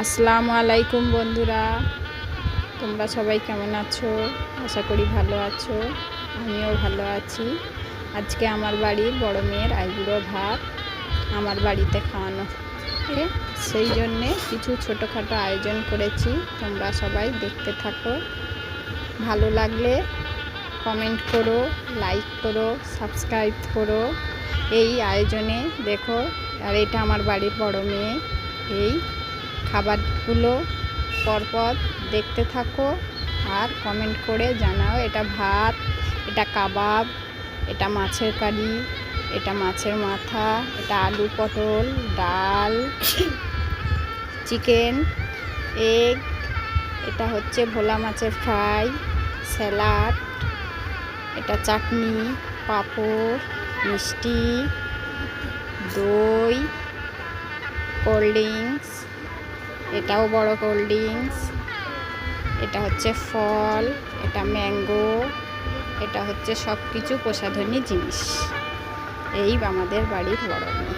আসসালামু আলাইকুম বন্ধুরা, তোমরা সবাই কেমন আছো? আশা করি ভালো আছো। আমিও ভালো আছি। আজকে আমার বাড়ির বড় মেয়ের আইবুড়ো ভাত আমার বাড়িতে খাওয়ানো হবে, সেই জন্যে কিছু ছোটোখাটো আয়োজন করেছি। তোমরা সবাই দেখতে থাকো। ভালো লাগলে কমেন্ট করো, লাইক করো, সাবস্ক্রাইব করো। এই আয়োজনে দেখো, আর এটা আমার বাড়ির বড় মেয়ে। এই খাবারগুলো পরপর দেখতে থাকো আর কমেন্ট করে জানাও এটা ভাত, এটা কাবাব, এটা মাছের কারি, এটা মাছের মাথা, এটা আলু পটল, ডাল, চিকেন, এগ, এটা হচ্ছে ভোলা মাছের ফ্রাই, স্যালাড, এটা চাটনি, পাঁপড়, মিষ্টি, দই, কোল্ড ড্রিঙ্কস, এটাও বড় কোল্ড ড্রিঙ্কস, এটা হচ্ছে ফল, এটা ম্যাঙ্গো, এটা হচ্ছে সব কিছু প্রসাধনী জিনিস। এই আমাদের বাড়ির বড় মেয়ে।